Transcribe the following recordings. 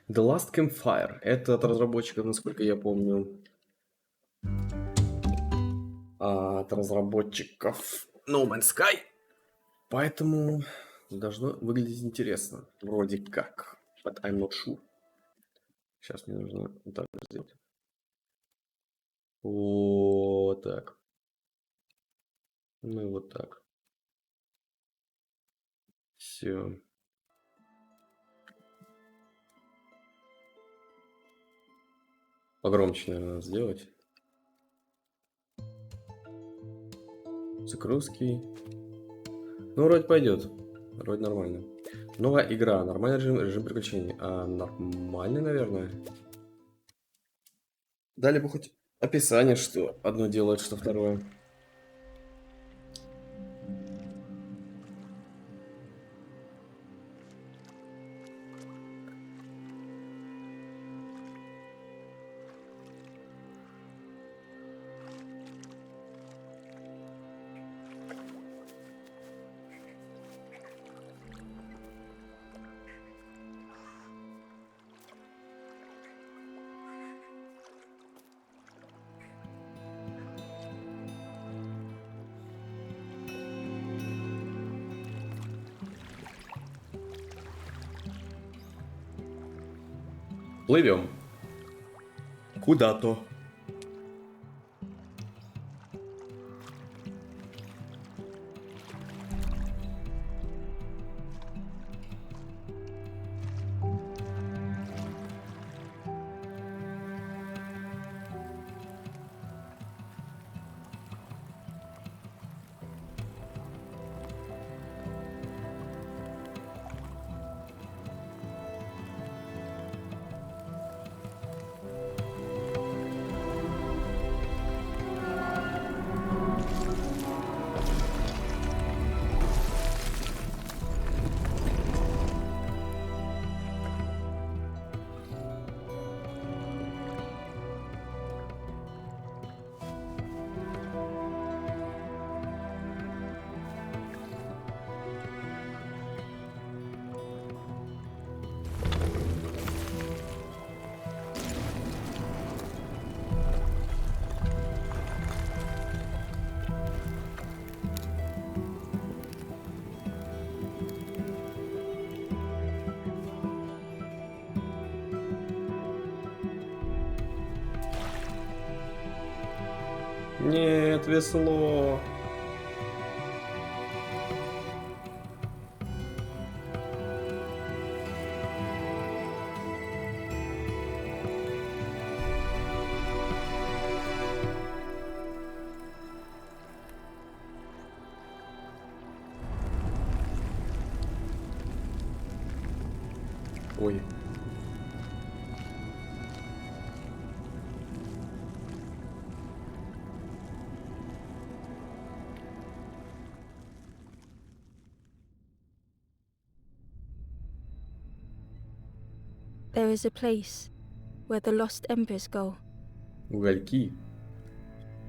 The Last Campfire. Это от разработчиков, насколько я помню. От разработчиков No Man's Sky. Поэтому должно выглядеть интересно. Вроде как. But I'm not sure. Сейчас мне нужно вот так сделать. Вот так. Ну и вот так. Все. Погромче, наверное, надо сделать. Загрузки. Ну, вроде пойдет. Вроде нормально. Новая игра. Нормальный режим приключений. Нормальный, наверное. Дали бы хоть описание, что одно делает, что второе. Плывем. Куда-то. Нет, весло. Ой. There is a place where the lost embers go Угольки.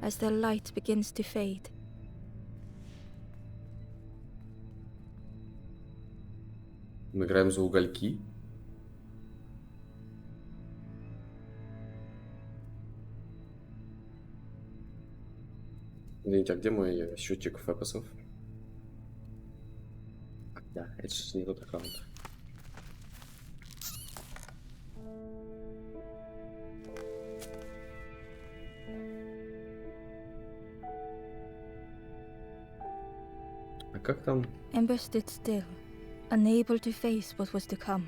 as their light begins to fade. Мы играем за угольки. Извините, а где мой счетчик фэпосов? Да, это же не тот аккаунт. А как там? Ember stood still, unable to face what was to come.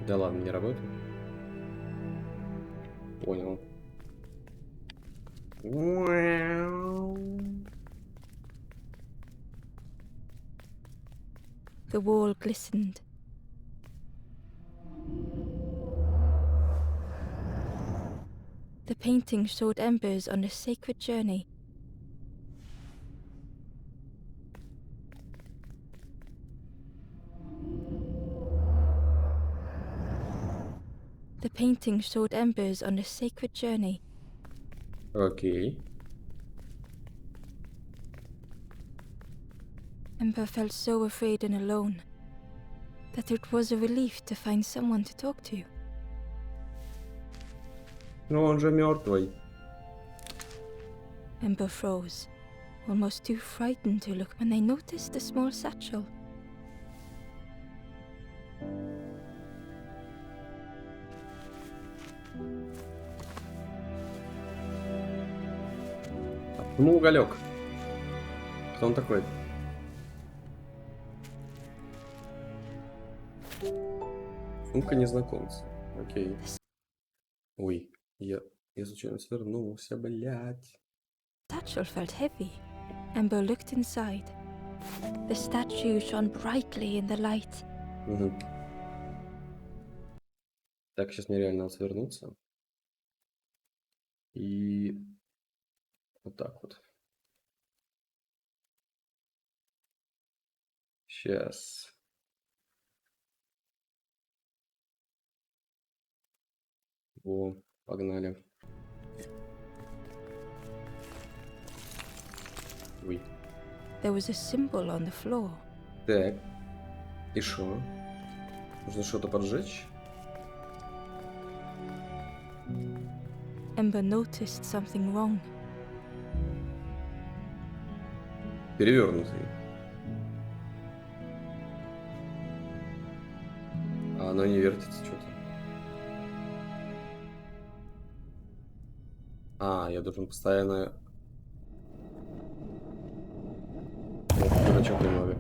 Да ладно, не работает. Понял. The wall glistened. The painting showed embers on a sacred journey. The painting showed embers on a sacred journey. Окей. Ember felt so afraid and alone that it was a relief to find someone to talk to. Ну, он же мертвый. Ember froze, almost too frightened to look when they noticed a small satchel. Ну, уголек. Кто он такой? Сумка незнакомца. Окей. Ой, я случайно свернулся, блядь. The satchel felt heavy. Ember looked inside. The statue shone brightly in the light. Угу. Так, сейчас мне реально надо свернуться. И вот так вот. Сейчас. Во, погнали. Ой. There was a symbol on the floor. Так. И шо? Нужно что-то поджечь? Ember noticed something wrong. Перевернутый. А оно не вертится что-то. Я должен постоянно... Ох, дурачок немного.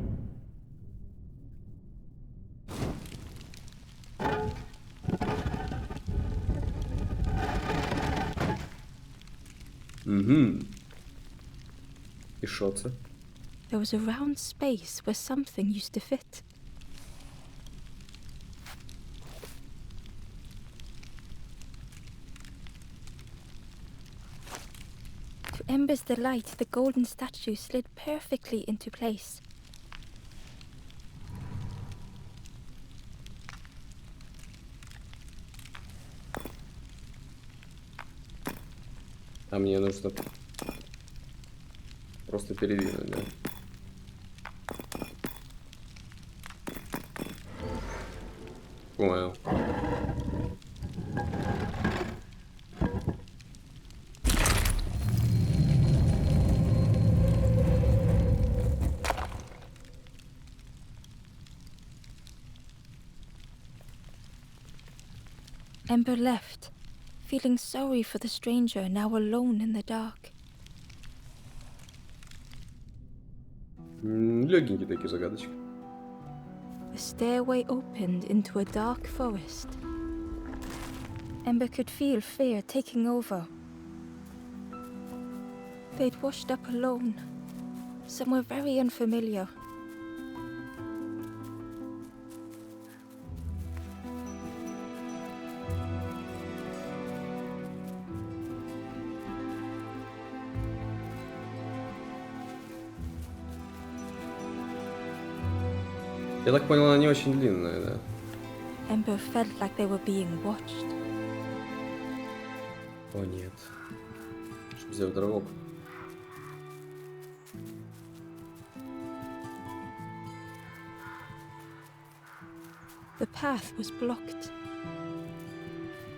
Угу. И шо це? There was a round space where something used to fit. To Ember's delight, the golden statue slid perfectly into place. А мне нужно просто передвинуть, да? Понял. Ember left, feeling sorry for the stranger now alone in the dark. Легенькие такие загадочки. The stairway opened into a dark forest. Ember could feel fear taking over. They'd washed up alone, somewhere very unfamiliar. Я так понял, она не очень длинная, да? Ember felt like they were being watched. О, нет. Чтоб взять дорогу. The path was blocked.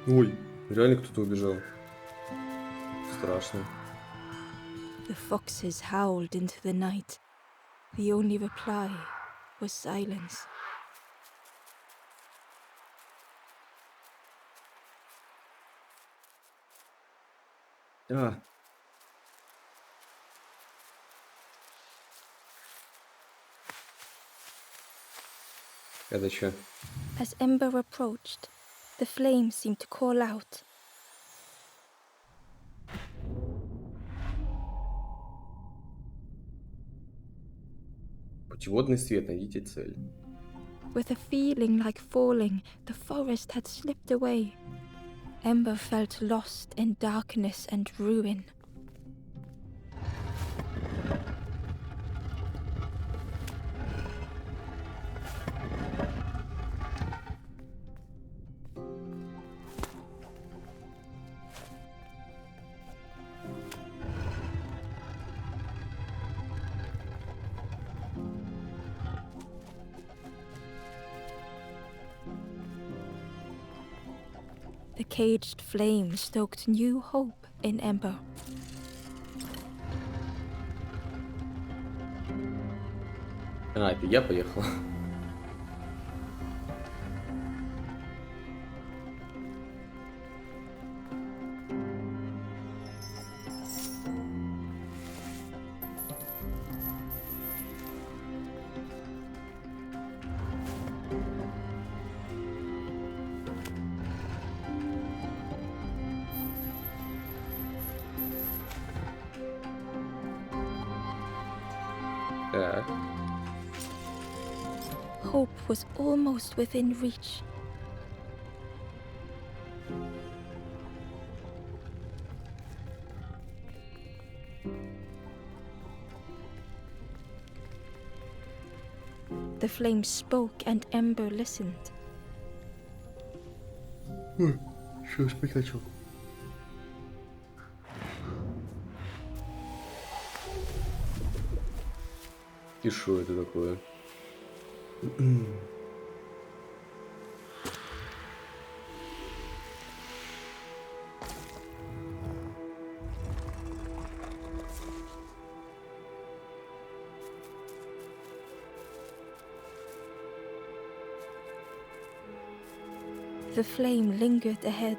Ой, реально кто-то убежал. Страшно. The foxes howled into the night. The only reply was silence. Это что? As Ember approached, the flames seemed to call out. Путеводный свет, найдите цель. With a feeling like falling, the forest had slipped away. Ember felt lost in darkness and ruin. caged flame stoked new hope in Ember. А, это я поехал. Так. Hope was almost within reach. The flame spoke and Ember listened. Что спать хочу? И что это такое? The flame lingered ahead.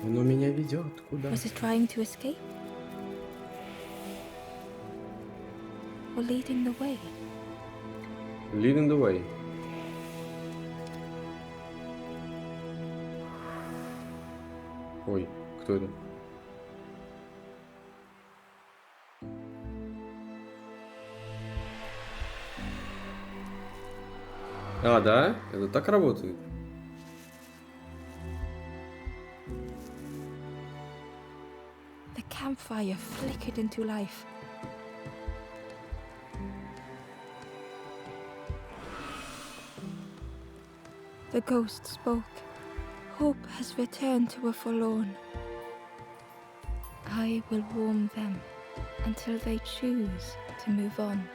Оно меня ведет куда? Was it trying to escape? Or leading the way? Leading the way. Ой, кто это? А, да? Это так работает? The campfire flickered into life. The ghost spoke. Hope has returned to a forlorn. I will warm them until they choose to move on.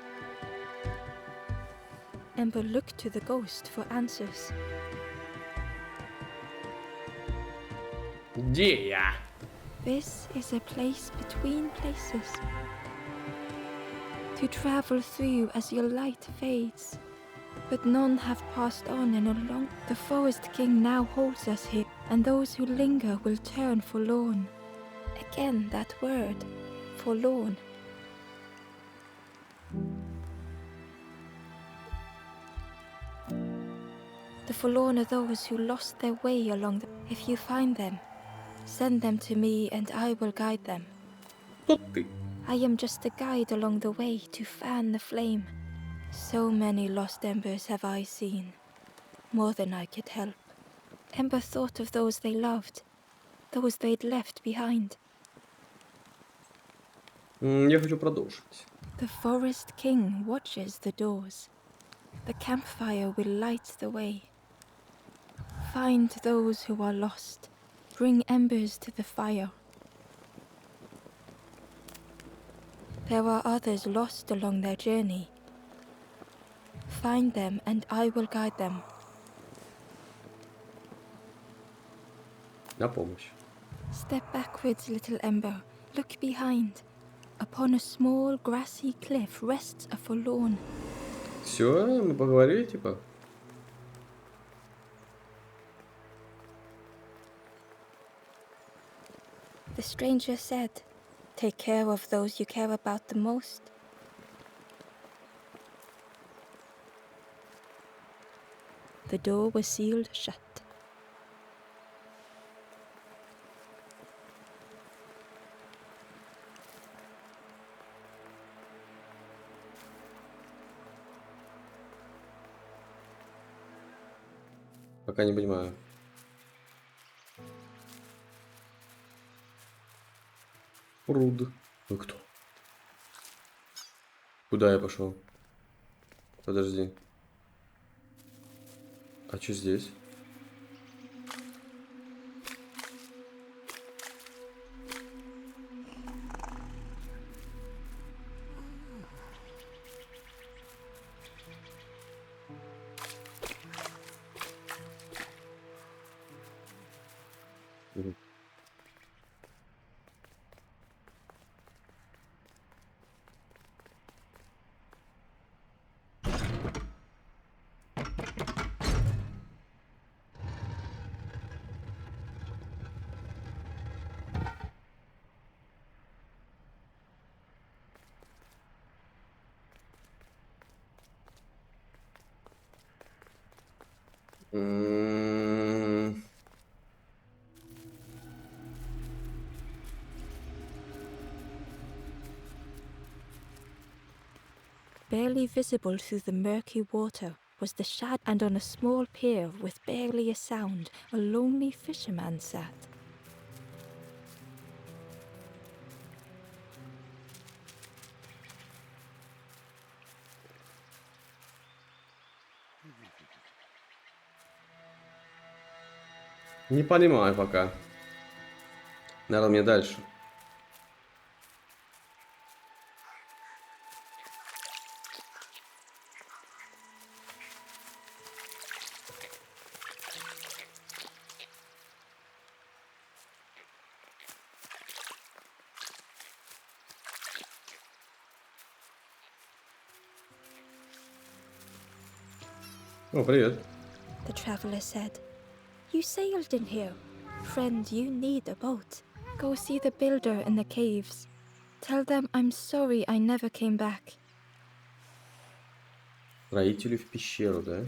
Ember looked to the ghost for answers. Где я? This is a place between places to travel through as your light fades. But none have passed on in a long. The Forest King now holds us here, and those who linger will turn forlorn. Again that word, forlorn. The forlorn are those who lost their way along the... If you find them, send them to me and I will guide them. Кто ты? I am just a guide along the way to fan the flame. So many lost embers have I seen, more than I could help. Ember thought of those they loved, those they'd left behind. Я хочу продолжить. The Forest King watches the doors. The campfire will light the way. Find those who are lost. Bring embers to the fire. There are others lost along their journey. Find them and I will guide them. На помощь. Step backwards, little Ember. Look behind. Upon a small grassy cliff rests a forlorn. Все, мы поговорили, типа. The stranger said, "Take care of those you care about the most." The door was sealed shut. Пока не понимаю. Руд. Вы кто? Куда я пошел? Подожди. А что здесь? Мгм. М, Barely visible through the murky water was the shadow, and on a small pier with barely a sound, a lonely fisherman sat. Не понимаю пока. Наверное, мне дальше. О, привет. The traveller said, "You sailed in here. Friend, you need a boat. Go see the builder in the caves. Tell them I'm sorry I never came back." Строителю в пещеру, да?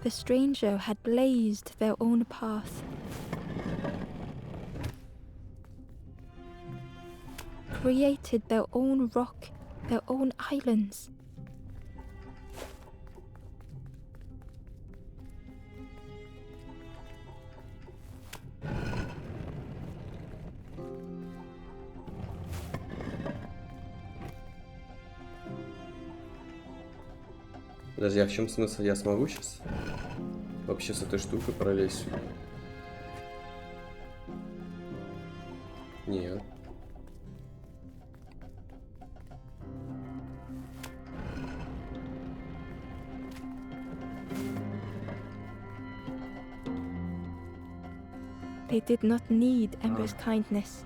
The stranger had blazed their own path, created their own rock, their own islands. Подожди, а в чем смысл? Я смогу сейчас вообще с этой штукой пролезть сюда? Нет. They did not need Ember's kindness.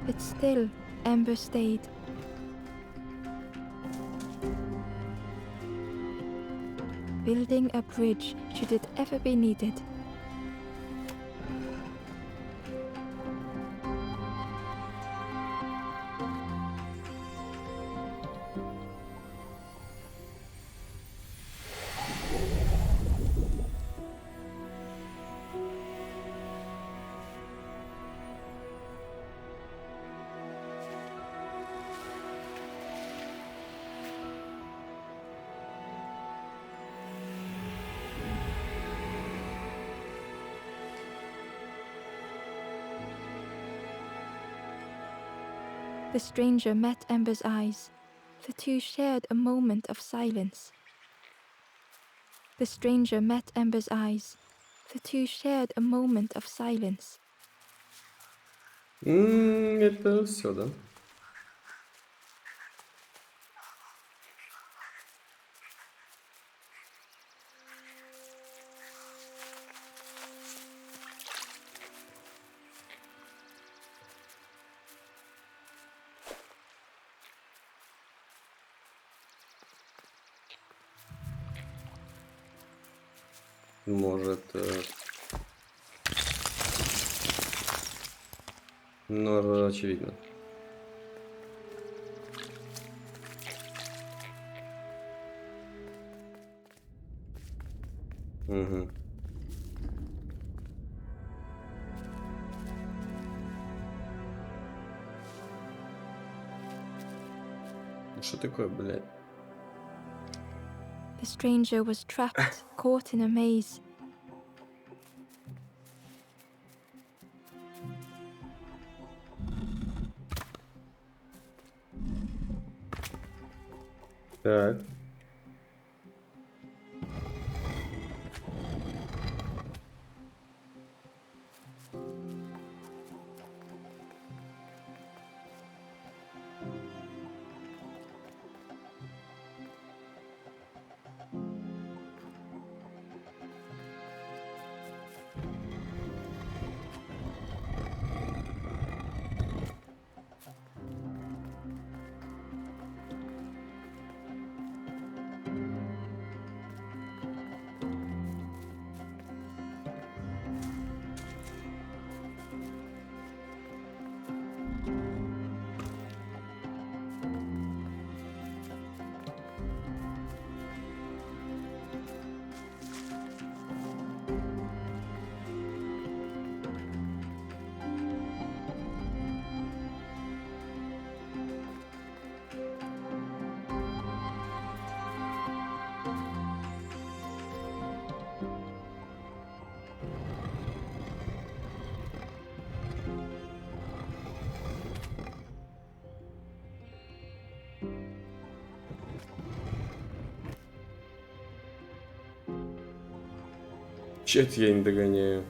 But still, Ember stayed. Building a bridge should it ever be needed. The stranger met Ember's eyes. The two shared a moment of silence. The stranger met Ember's eyes. The two shared a moment of silence. Это все, да? Может... Ну, очевидно. Угу. Что такое, блядь? The stranger was trapped, caught in a maze. Так. Чё-то я не догоняю.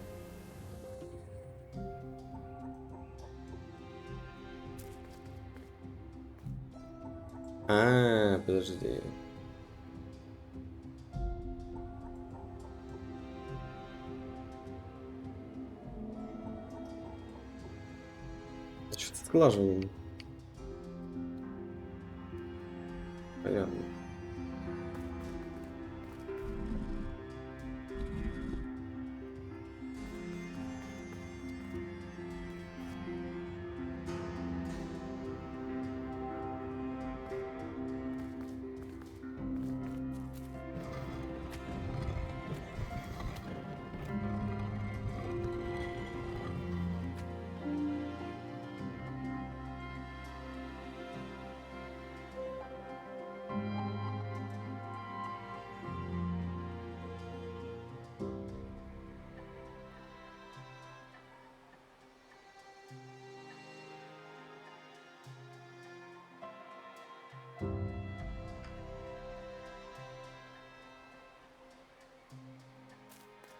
Подожди. Что-то с сглаживанием. Понятно.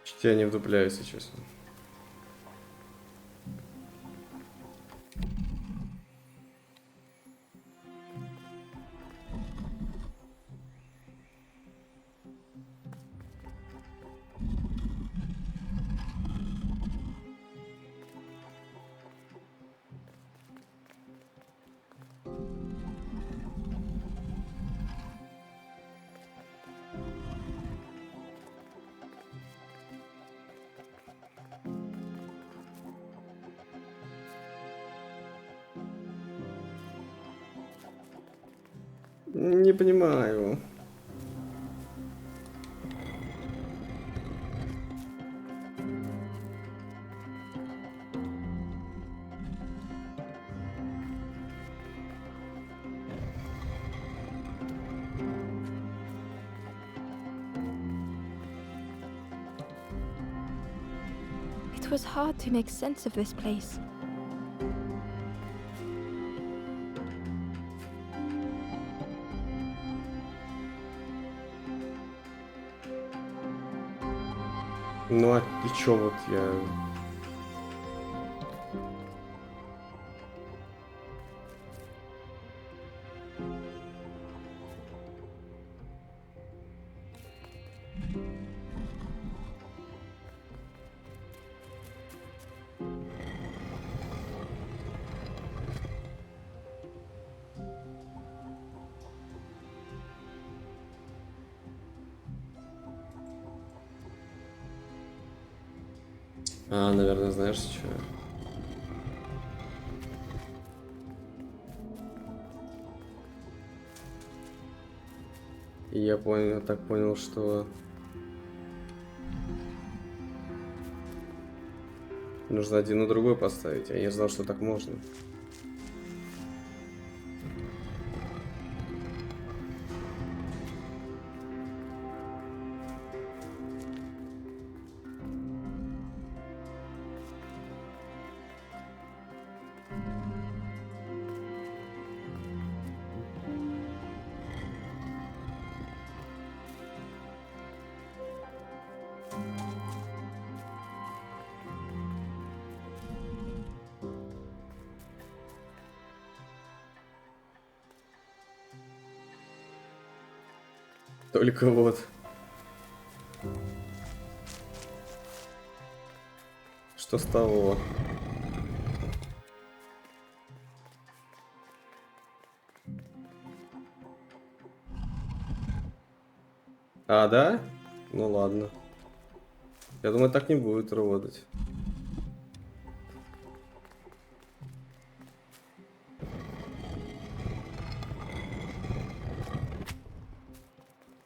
Чё-то я не вдупляюсь, если честно. Не понимаю. It was hard to make sense of this place. Ну а ты чё вот я... наверное, знаешь, что? Я понял, так понял, что нужно один на другой поставить. Я не знал, что так можно. Только вот. Что с того? А, да? Ну ладно. Я думаю, так не будет работать.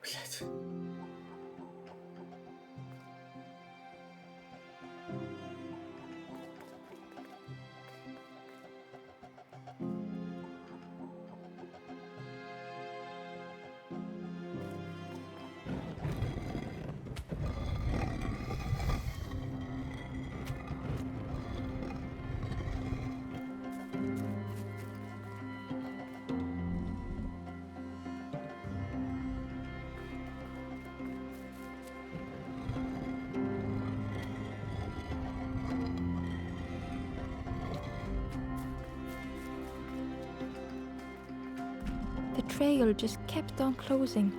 Блять. The trail just kept on closing.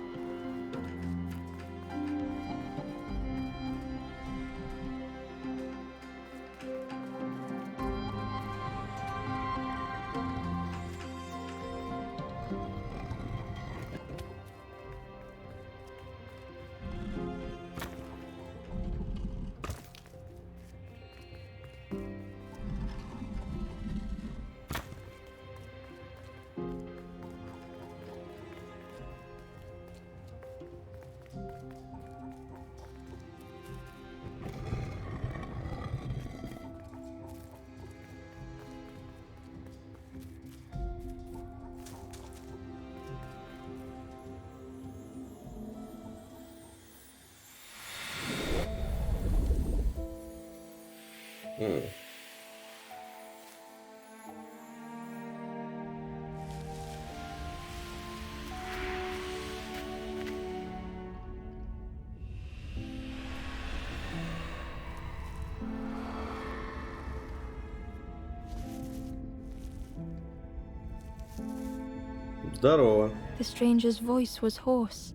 Здорово. The stranger's voice was hoarse.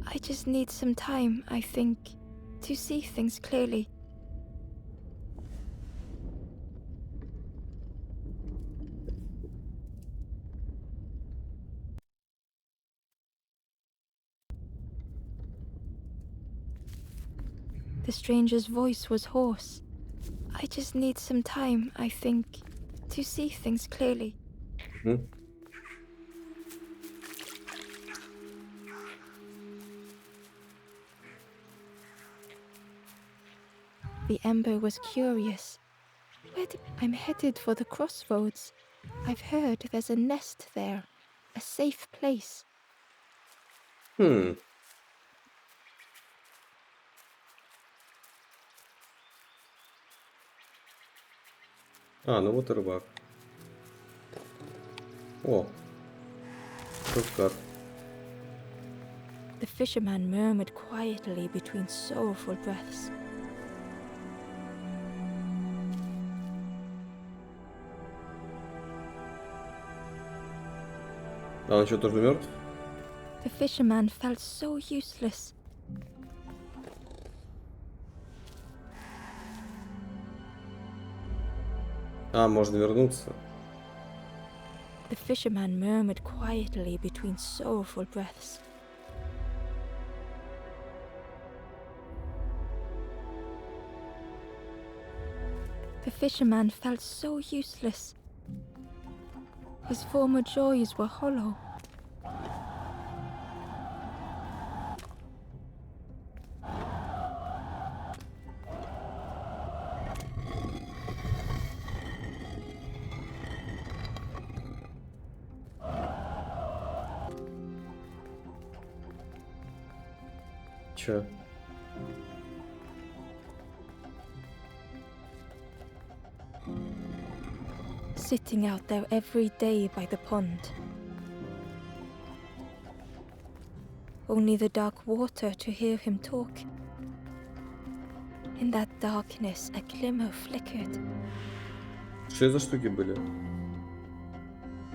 I just need some time, I think, to see things clearly. The stranger's voice was hoarse. I just need some time, I think, to see things clearly. Мгм. The Ember was curious. I'm headed for the crossroads. I've heard there's a nest there, a safe place. Хм. А, ну вот и рыбак. О, шуткар. The fisherman murmured quietly between sorrowful breaths. А он что, тоже мертв? The fisherman felt so useless. А, можно вернуться. The fisherman murmured quietly between sorrowful breaths. The fisherman felt so useless. His former joys were hollow. Чё? Sitting out there every day by the pond. Only the dark water to hear him talk. In that darkness, a glimmer flickered. Что это за штуки были?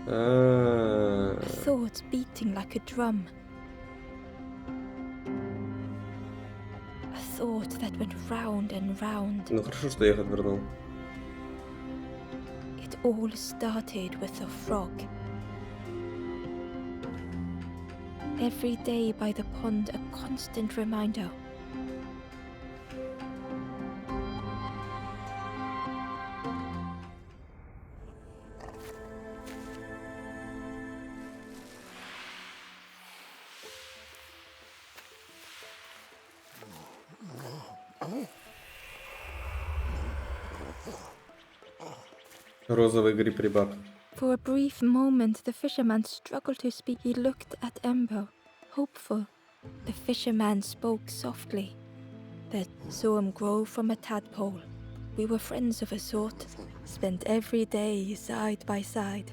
А, A thought beating like a drum. thought that went round and round. Ну хорошо, что я их отвернул. It all started with a frog. Every day by the pond, a constant reminder. Розовый гриб-ребаб. For a brief moment, the fisherman struggled to speak. He looked at Ember, hopeful. The fisherman spoke softly. That saw him grow from a tadpole. We were friends of a sort, spent every day side by side.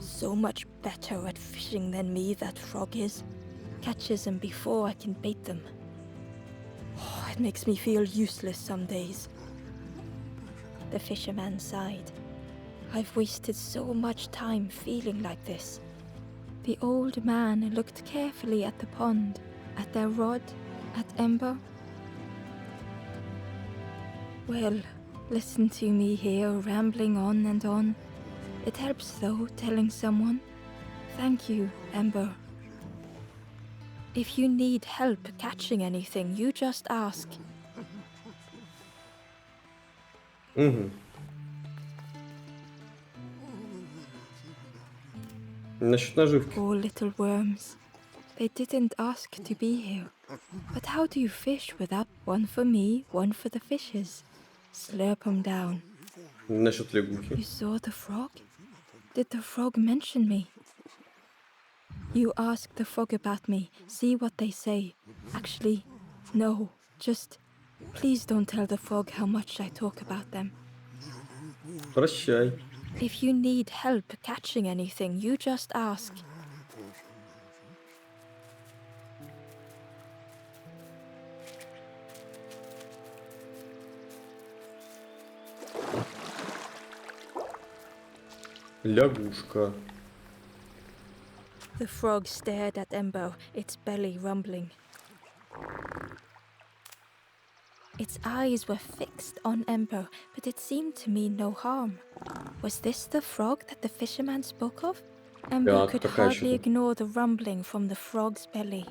So much better at fishing than me, that frog is. Catches them before I can bait them. Oh, it makes me feel useless some days. The fisherman sighed. I've wasted so much time feeling like this. The old man looked carefully at the pond, at their rod, at Ember. Well, listen to me here rambling on and on. It helps though, telling someone. Thank you, Ember. If you need help catching anything, you just ask. Угу. Насчет наживки. Poor little worms. They didn't ask to be here. But how do you fish without one for me, one for the fishes? Slurp 'em down. Насчет лягухи. You saw the frog? Did the frog mention me? You ask the frog about me, see what they say. Actually, no, just please don't tell the frog how much I talk about them. Прощай. If you need help catching anything, you just ask. Лягушка. The frog stared at Ember, its belly rumbling. Its eyes were fixed on Ember, but it seemed to mean no harm. Was this the frog that the fisherman spoke of? Ember Yeah, could такая hardly что-то. ignore the rumbling from the frog's belly.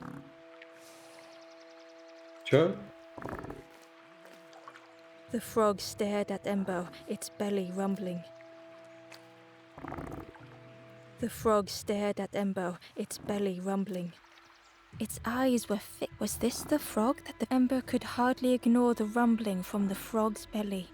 Чё? The frog stared at Ember, its belly rumbling. The frog stared at Ember, its belly rumbling. Its eyes were fixed. Was this the frog that the Ember could hardly ignore the rumbling from the frog's belly?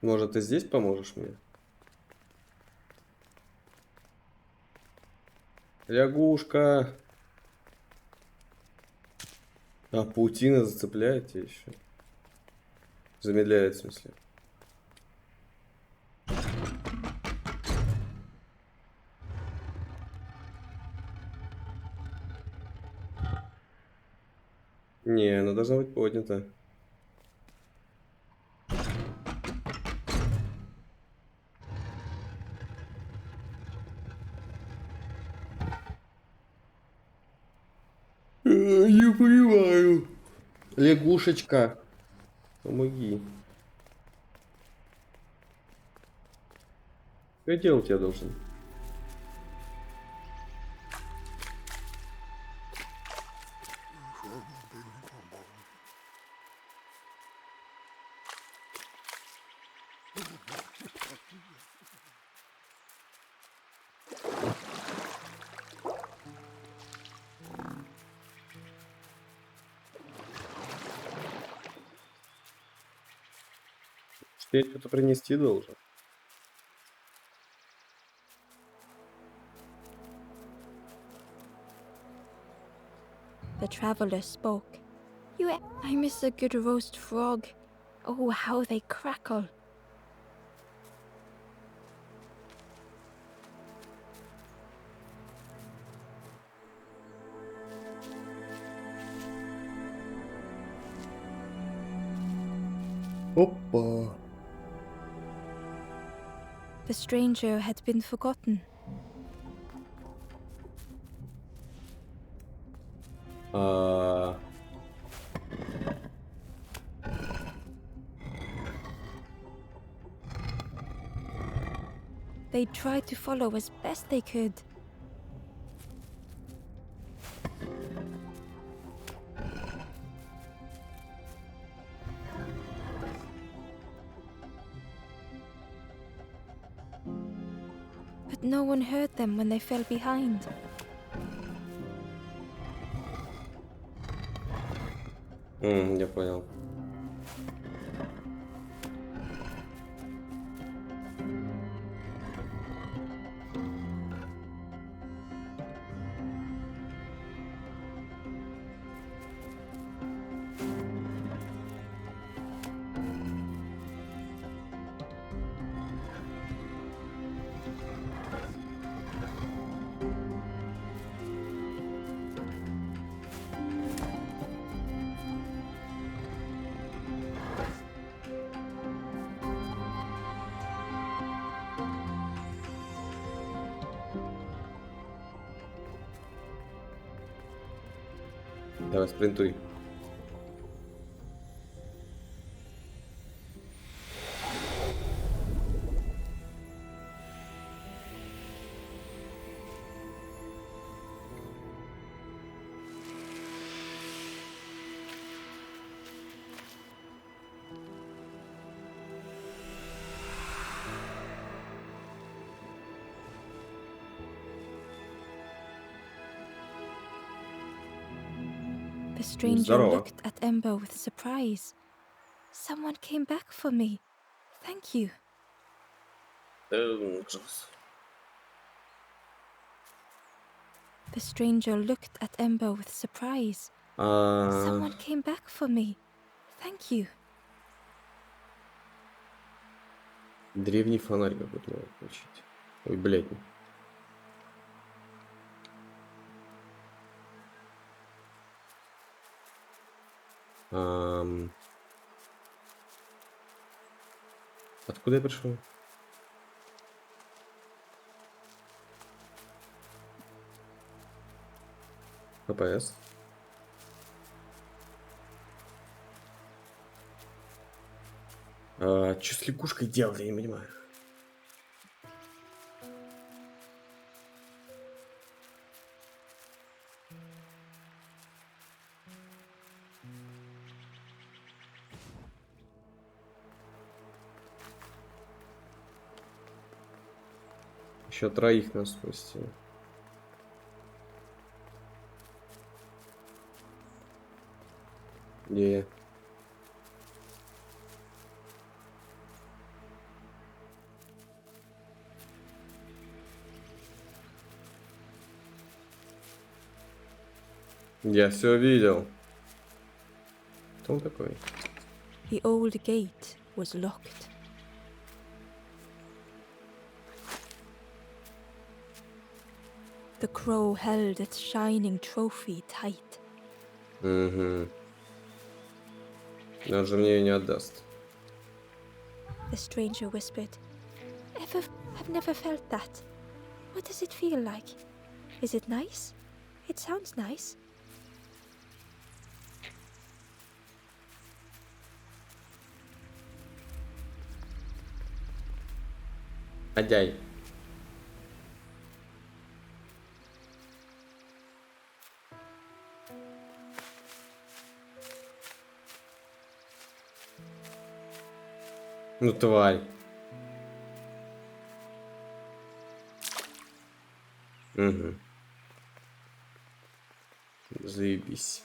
Может, ты здесь поможешь мне? Лягушка. А, паутина зацепляет тебя еще. Замедляет, в смысле. Не, она должна быть поднята. Не понимаю. Лягушечка, помоги. Что я делать я должен? Я что-то принести должен. The traveler spoke. I miss a good roast frog. Oh, how they crackle. Опа. The stranger had been forgotten. They tried to follow as best they could. But no one heard them when they fell behind. Я понял. Давай, спринтуй. The stranger Здорово. looked at Ember with surprise. Someone came back for me. Thank you. Ужас. The stranger looked at Ember with surprise. Someone came back for me. Thank you. Древний фонарь какой-то надо включить. Ой, блядь. Откуда я пришел? ППС. Что с лягушкой делать, я не понимаю. Еще троих нас спасти. Где? Я все видел. Кто он такой? The old gate was locked. The crow held its shining trophy tight. Угу. Он же мне ее не отдаст. The stranger whispered, I've never felt that. What does it feel like? Is it nice? It sounds nice. Адяй. Ну, тварь. Угу. Заебись.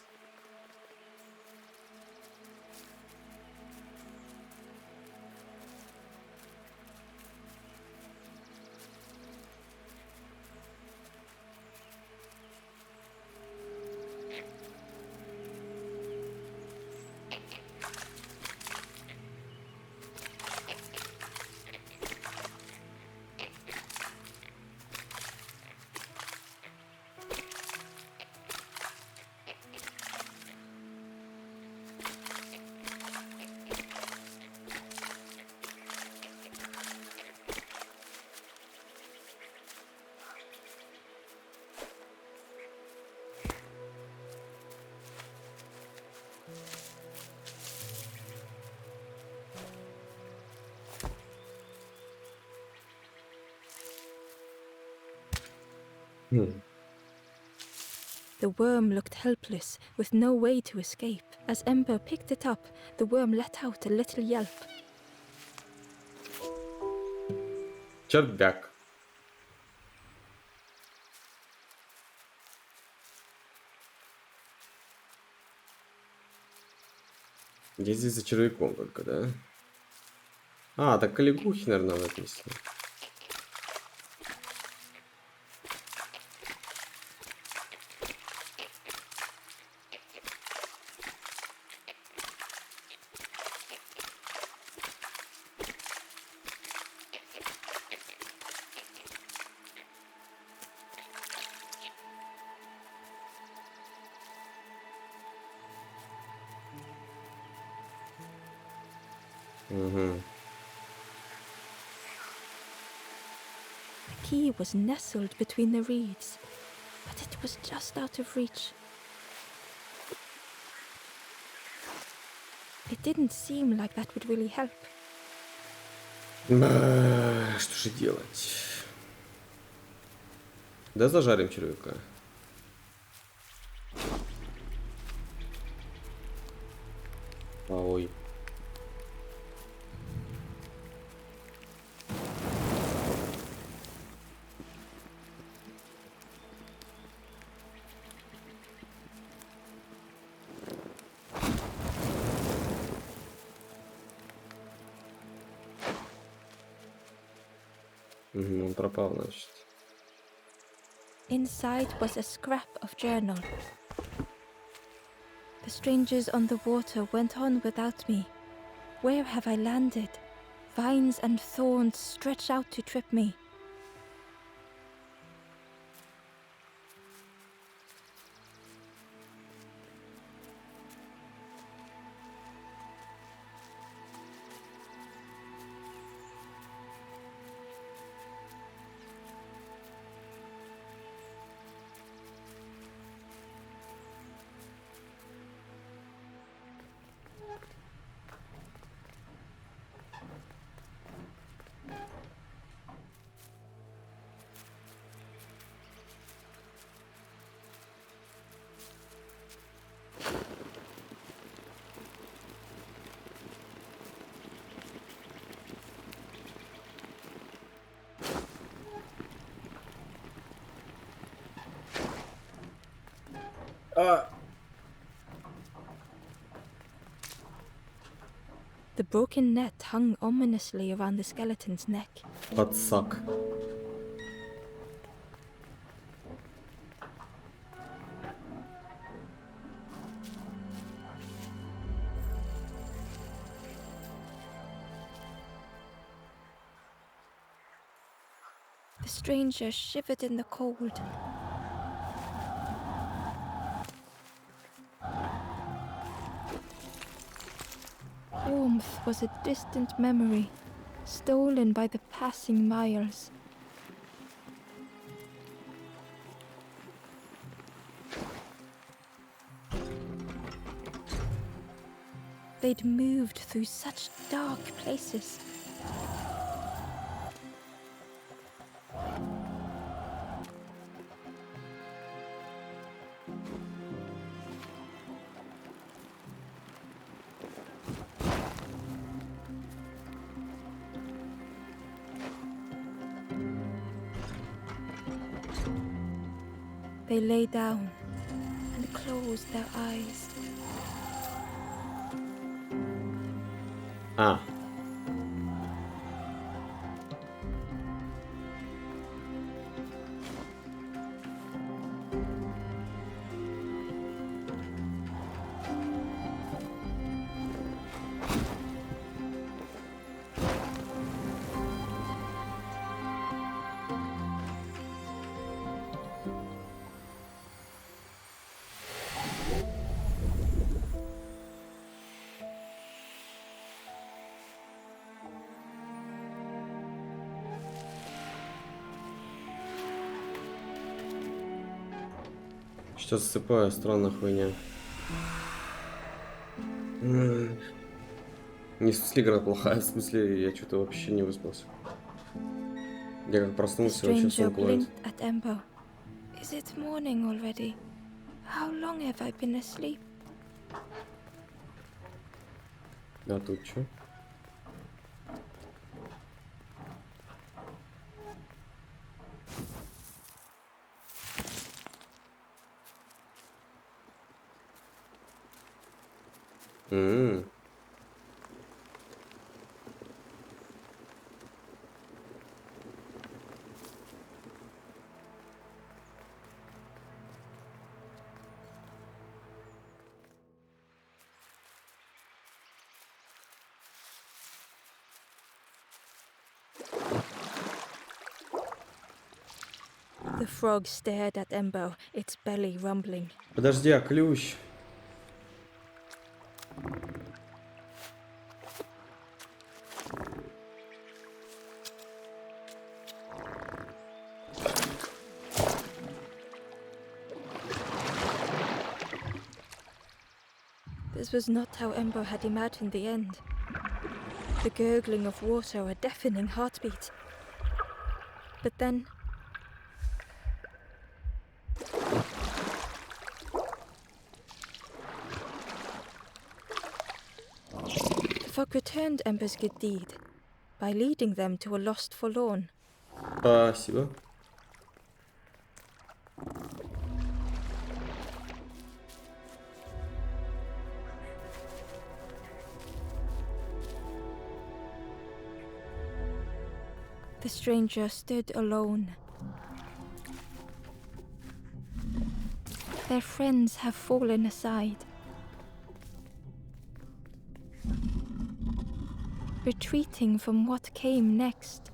The worm looked helpless, with no way to escape. As Ember picked it up, the worm let out a little yelp. Червяк. Я здесь за червяком только, да? А, так лягухи, наверное, надо отнести. Угу. The key was nestled between the reeds, but it was just out of reach. It didn't seem like that would really help. Что же делать? Да зажарим червяка. Ой. Угу, он пропал, значит. Inside was a scrap of journal. The strangers on the water went on without me. Where have I landed? Vines and thorns stretch out to trip me. The broken net hung ominously around the skeleton's neck. Подсак. The stranger shivered in the cold. Warmth was a distant memory, stolen by the passing miles. They'd moved through such dark places. They lay down and closed their eyes. А. Сейчас засыпаю, странная хуйня. Не в смысле игра плохая, в смысле я что-то вообще не выспался. Я как The проснулся, вообще stranger сон клонит. blinked at Ember, Is it morning already? How long have I been asleep? А тут что? The frog stared at Embo, its belly rumbling. Подожди, а ключ? This was not how Embo had imagined the end. The gurgling of water, a deafening heartbeat. But then... the frog returned Embo's good deed by leading them to a lost forlorn. Спасибо. The stranger stood alone. Their friends have fallen aside, retreating from what came next.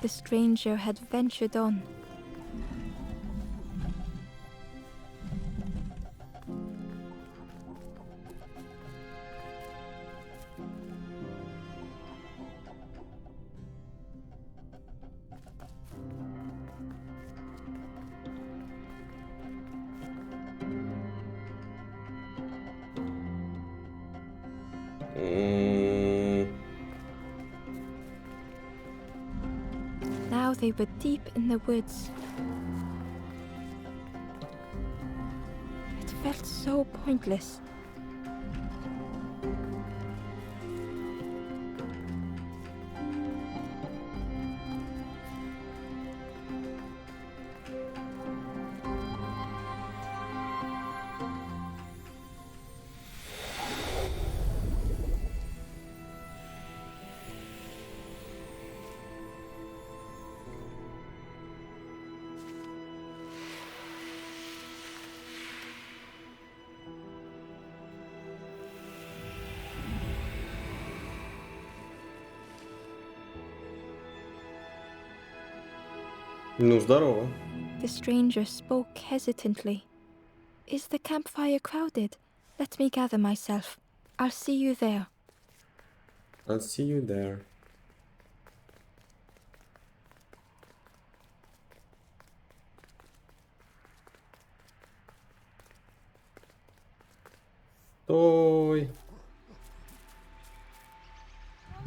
The stranger had ventured on. Now they were deep in the woods. It felt so pointless. Ну, здорово. The stranger spoke hesitantly. Is the campfire crowded? Let me gather myself. I'll see you there. I'll see you there. Стой.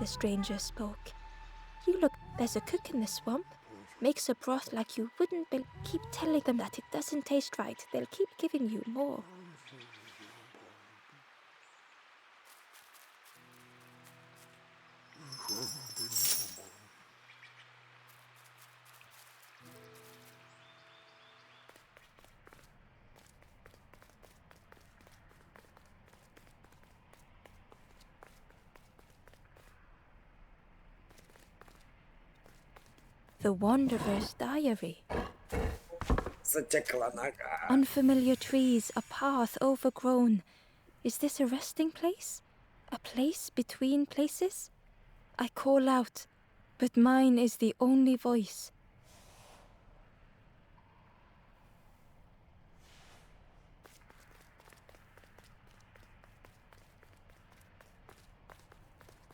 The stranger spoke. You look, there's a cook in the swamp. Makes a broth like you wouldn't keep telling them that it doesn't taste right. They'll keep giving you more. The Wanderer's Diary. Затекла нога. Unfamiliar trees, a path overgrown. Is this a resting place? A place between places? I call out, but mine is the only voice.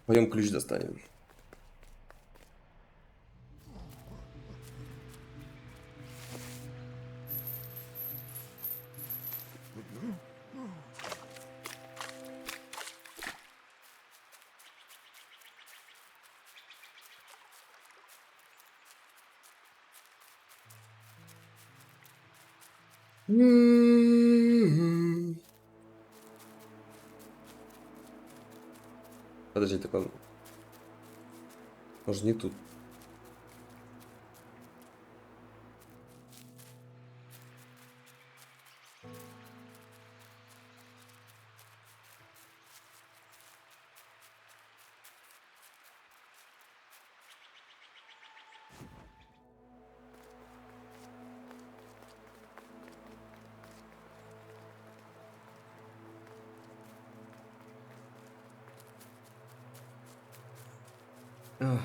Пойдем ключ достанем. Подожди, так он... Может, не тут. А.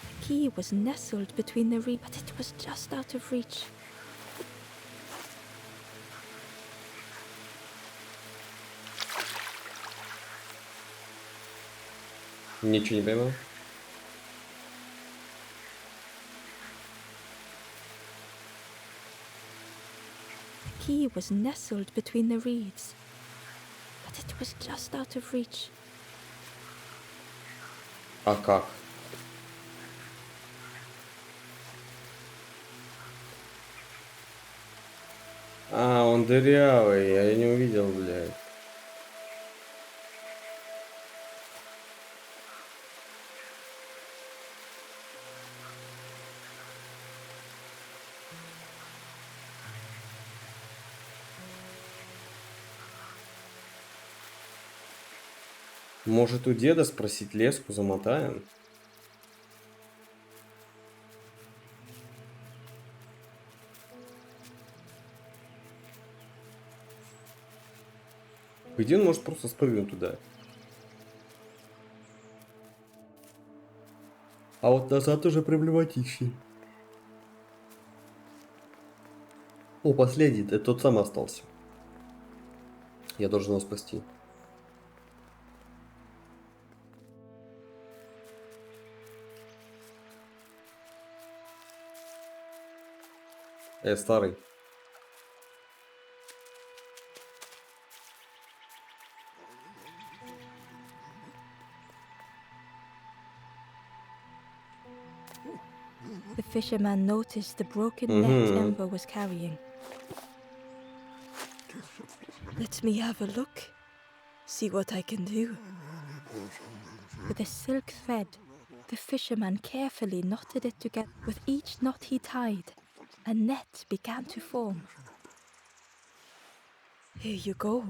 The key was nestled between the reeds, but it was just out of reach. Ничего не пойму. The key was nestled between the reeds, but it was just out of reach. А как? А, он дырявый, я не увидел, блядь. Может, у деда спросить леску, замотаем? Где он может просто спрыгнуть туда? А вот назад уже проблематичнее. О, последний, это тот сам остался. Я должен его спасти. Старый. The fisherman noticed the broken net Ember was carrying. Let me have a look. See what I can do. With a silk thread, the fisherman carefully knotted it together. With each knot he tied, a net began to form. Here you go.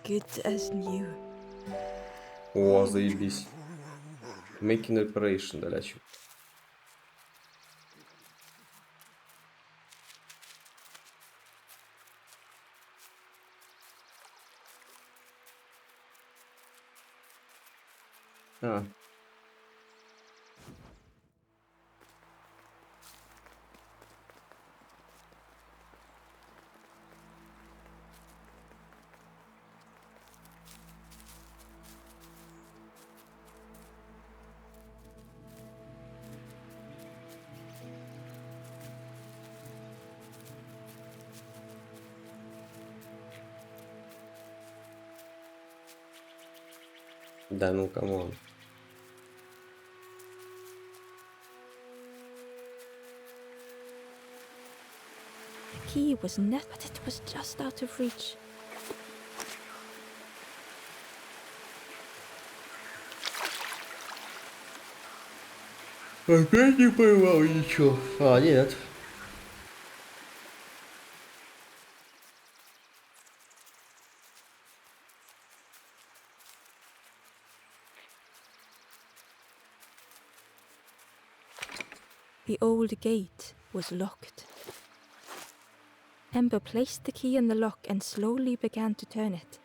Good as new. О, заебись. Making reparation, далече. А. Да ну, камон. The key was net, but it was just out of reach. Опять не поймал ничего. А, нет. The old gate was locked. Ember placed the key in the lock and slowly began to turn it.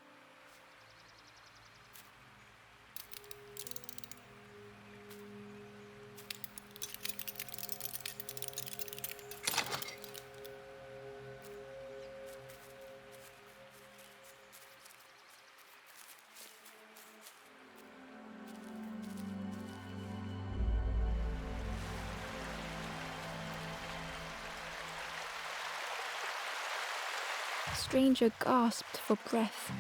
The stranger gasped for breath.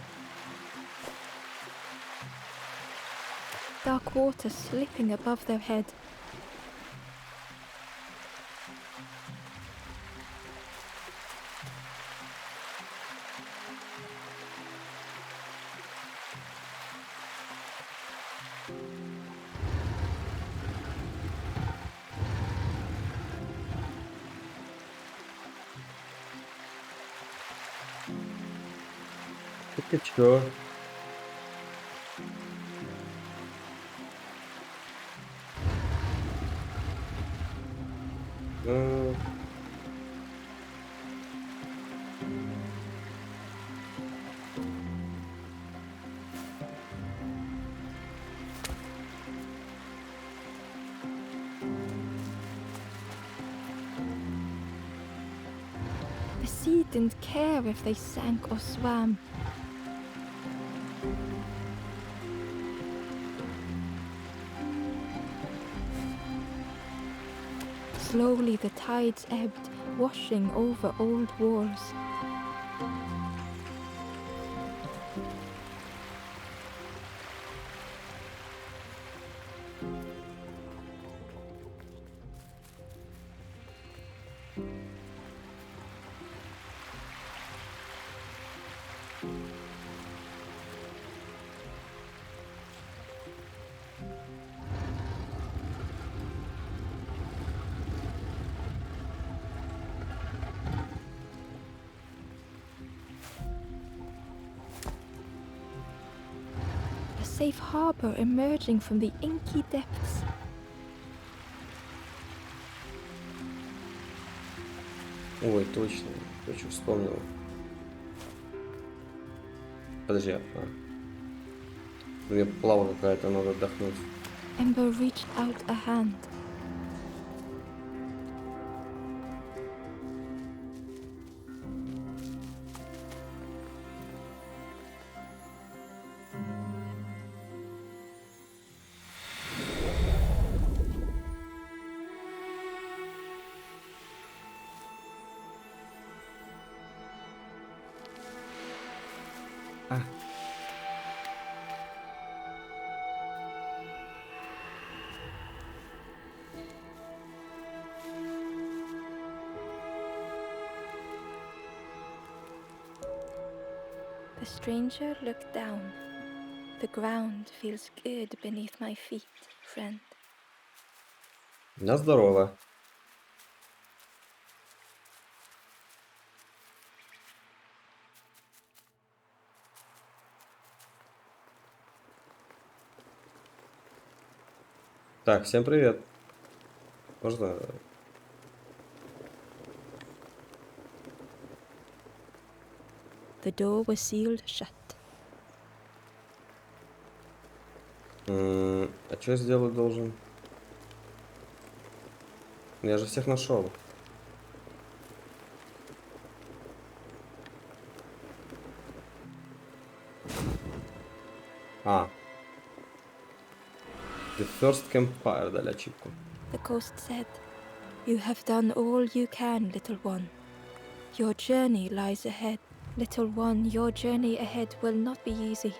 Dark water slipping above their head. Ты чё? The sea didn't care if they sank or swam. Slowly the tides ebbed, washing over old walls. A safe harbor emerging from the inky depths. Ой, точно. Точно вспомнил. Подожди. Мне плава какая-то, надо отдохнуть. Ember reached out a hand. The stranger looked down. The ground feels good beneath my feet, friend. На здорово. Так, всем привет. Можно? The door was sealed shut. А что я сделать должен? Я же всех нашел. The first Campfire дали ачивку. The ghost said, "You have done all you can, little one. Your journey lies ahead. Little one, your journey ahead will not be easy.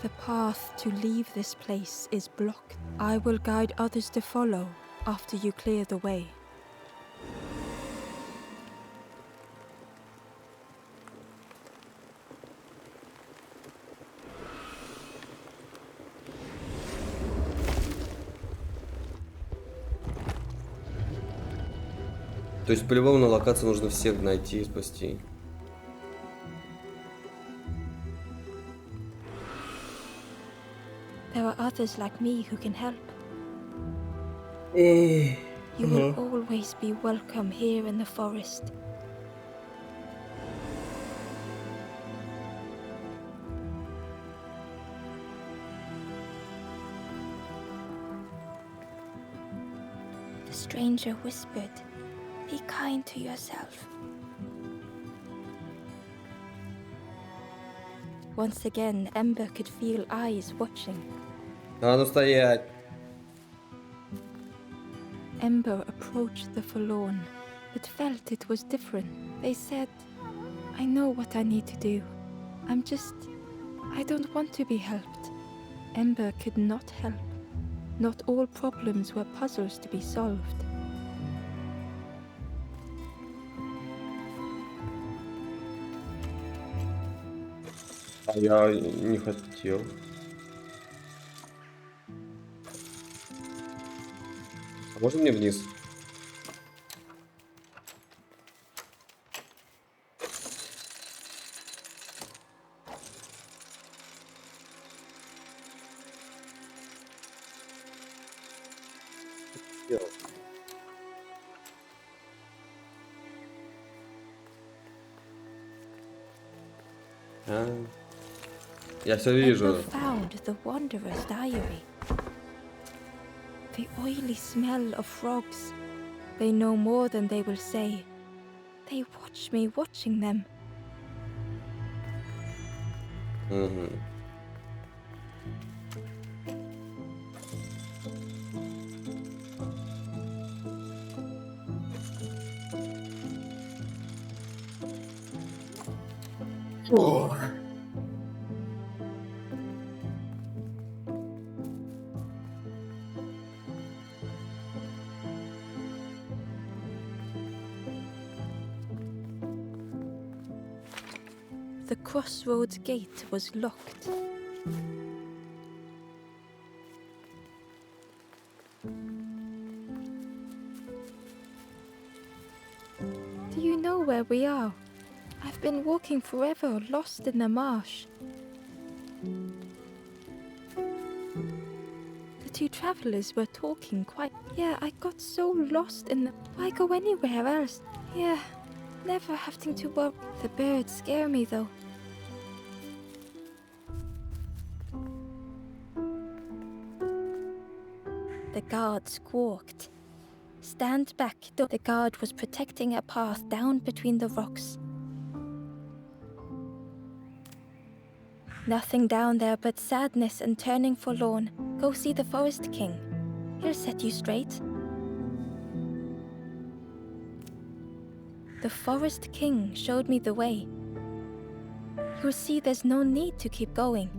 The path to leave this place is blocked. I will guide others to follow after you clear the way." То есть по-любому на локации нужно всех найти и спасти. There are others like me who can help. You will always be welcome here in the forest. The stranger whispered, "Be kind to yourself." Once again, Ember could feel eyes watching. А ну стоять! Ember approached the forlorn, but felt it was different. They said, I know what I need to do. I don't want to be helped. Ember could not help. Not all problems were puzzles to be solved. А я не хотел. А можно мне вниз? Сделал. Я все Ember вижу. found the Wanderer's diary. The oily smell of frogs. They know more than they will say. They watch me watching them. Угу. The crossroads gate was locked. Do you know where we are? I've been walking forever, lost in the marsh. The two travelers were talking quite... Yeah, I got so lost in the... Why go anywhere else? Yeah, never having to worry. The birds scare me though. The guard squawked. Stand back. The guard was protecting a path down between the rocks. Nothing down there but sadness and turning forlorn. Go see the Forest King. He'll set you straight. The Forest King showed me the way. You'll see there's no need to keep going.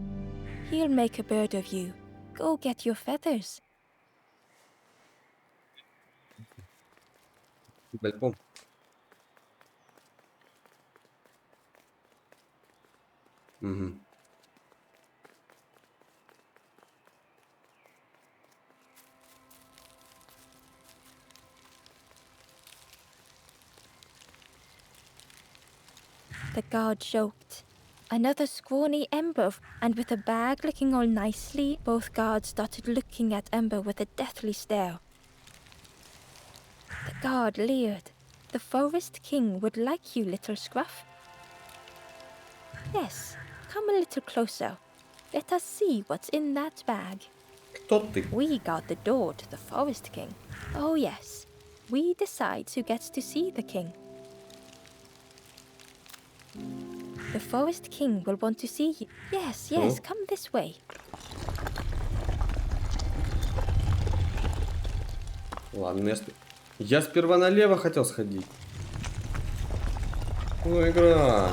He'll make a bird of you. Go get your feathers. Альбом. Угу. The guard joked. Another scrawny Ember, and with a bag looking all nicely, both guards started looking at Ember with a deathly stare. The guard leered. The Forest King would like you, little scruff. Yes, come a little closer. Let us see what's in that bag. Кто ты? We guard the door to the Forest King. Oh yes, we decide who gets to see the king. The Forest King will want to see you. Yes, Oh. come this way. Ладно, я сперва налево хотел сходить. Ну, игра.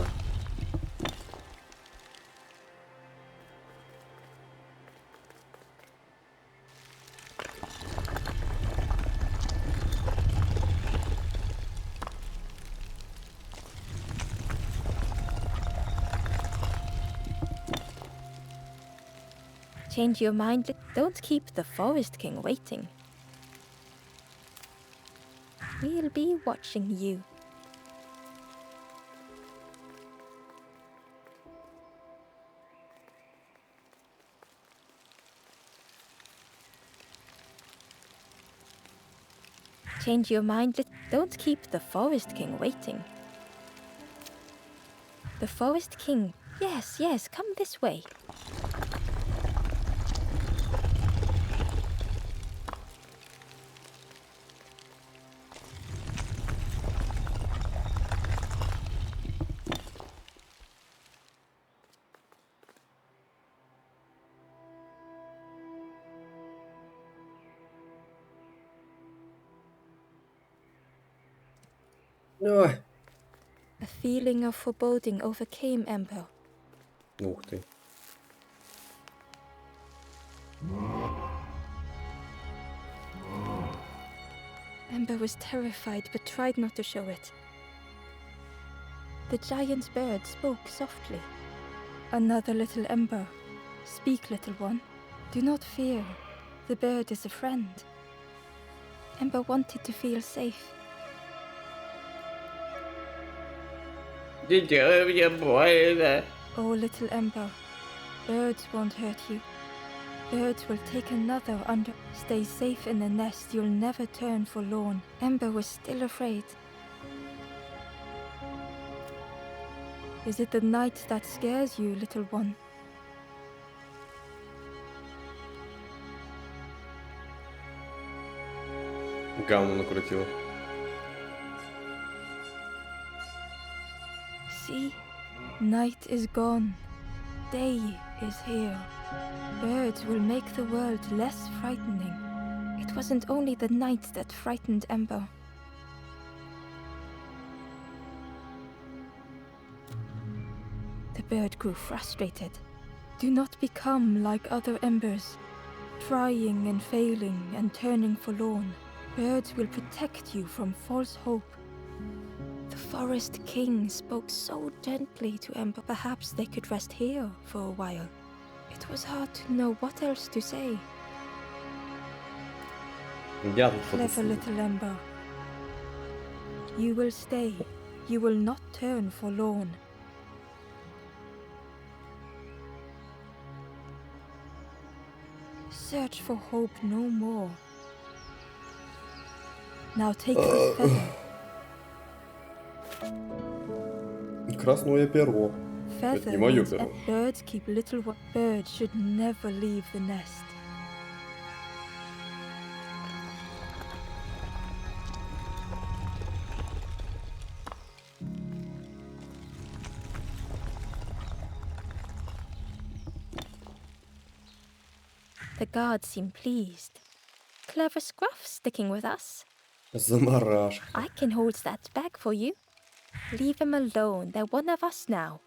Change your mind. Don't keep the Forest King waiting. We'll be watching you. Change your mind. Don't keep the Forest King waiting. The Forest King. Yes, come this way. Ой. A feeling of foreboding overcame Ember. Ух ты. Ember was terrified but tried not to show it. The giant bird spoke softly. Another little Ember. Speak, little one. Do not fear. The bird is a friend. Ember wanted to feel safe. Oh, little Ember. Birds won't hurt you. Birds will take another under. Stay safe in the nest, you'll never turn forlorn. Ember was still afraid. Is it the night that scares you, little one? Гамму накрутила. See? Night is gone. Day is here. Birds will make the world less frightening. It wasn't only the night that frightened Ember. The bird grew frustrated. Do not become like other embers, trying and failing and turning forlorn. Birds will protect you from false hope. The Forest King spoke so gently to Ember. Perhaps they could rest here for a while. It was hard to know what else to say. Я тут Clever little Ember. You will stay. You will not turn forlorn. Search for hope no more. Now take this feather. Красное перо. Это не моё Feather means перо. birds keep little birds should never leave the nest. The guards seem pleased. Clever Scruff sticking with us. Замарашка. I can hold that bag for you. Leave them alone. They're one of us now.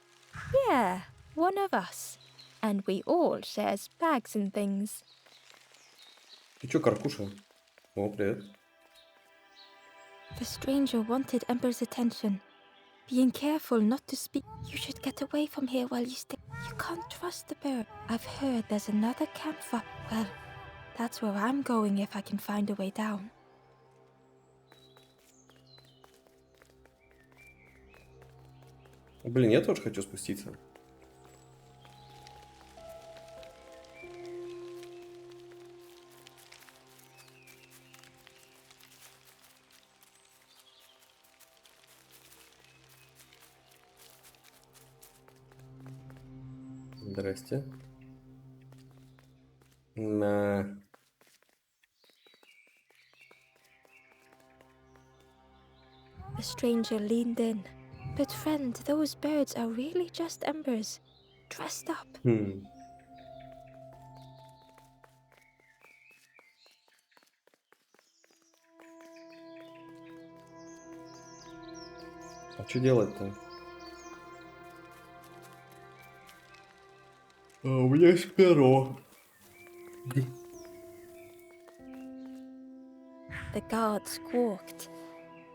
Yeah, one of us. And we all shares bags and things. Ты чё, Каркуша? О, привет. The stranger wanted Ember's attention. Being careful not to speak. You should get away from here while you stay. You can't trust the bird. I've heard there's another campfire. Well, that's where I'm going if I can find a way down. Блин, я тоже хочу спуститься. Здрасте. На. The stranger leaned in. But friend, those birds are really just embers. Dressed up. А что делать-то? А у меня есть перо. The guard squawked.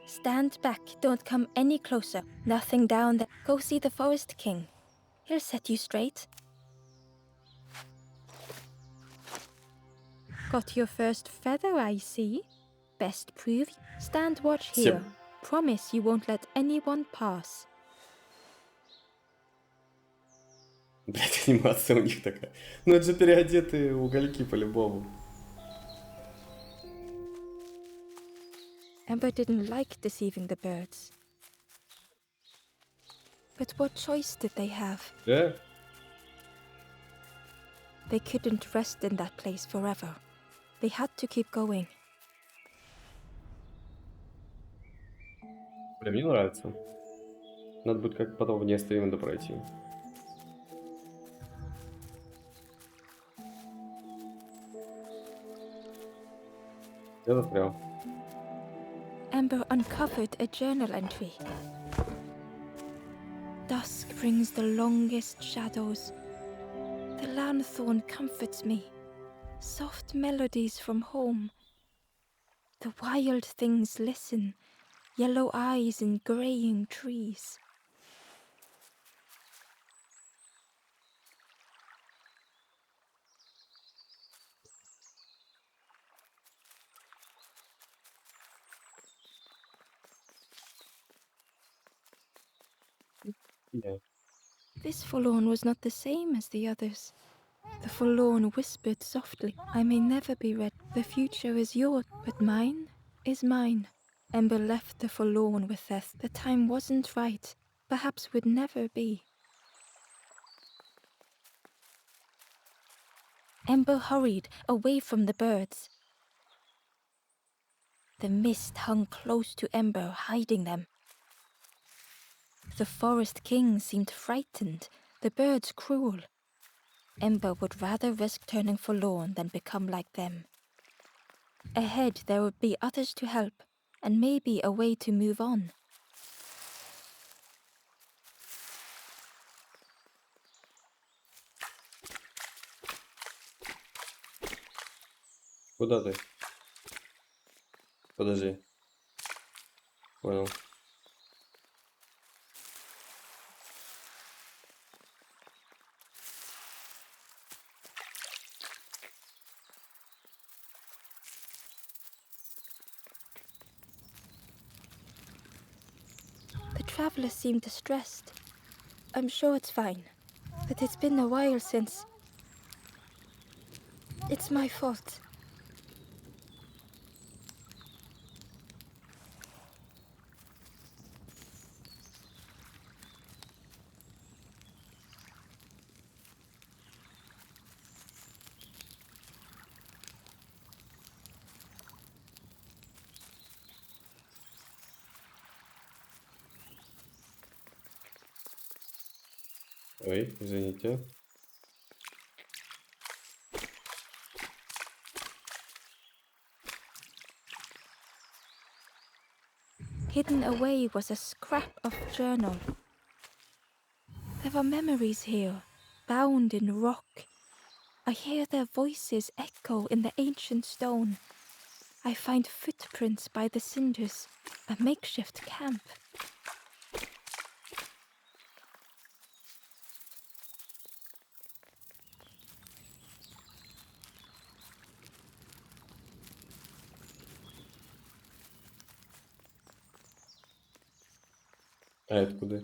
Stand back, don't come any closer. Nothing down there. Go see the Forest King. He'll set you straight. Got your first feather, I see. Best prove. Stand watch here. Всем. Promise you won't let anyone pass. Блять, анимация у них такая. Ну это же переодетые угольки по-любому. Ember didn't like deceiving the birds. But what choice did they have? Да? They couldn't rest in that place forever. They had to keep going. Бля, мне нравится. Надо будет как потом вне стрима пройти. Я застрял. Ember uncovered a journal entry. Dusk brings the longest shadows. The lanthorn comforts me. Soft melodies from home. The wild things listen, yellow eyes in greying trees. Yeah. This forlorn was not the same as the others. The forlorn whispered softly, I may never be read. The future is yours, but mine is mine. Ember left the forlorn with Theth. The time wasn't right, perhaps would never be. Ember hurried away from the birds. The mist hung close to Ember, hiding them. The forest king seemed frightened, the birds cruel. Ember would rather risk turning forlorn than become like them. Ahead there would be others to help, and maybe a way to move on. Куда ты? Подожди. Понял. The traveler seemed distressed. I'm sure it's fine, but it's been a while since. It's my fault. Ой, извините. Hidden away was a scrap of journal. There are memories here, bound in rock. I hear their voices echo in the ancient stone. I find footprints by the cinders, a makeshift camp. А это куда?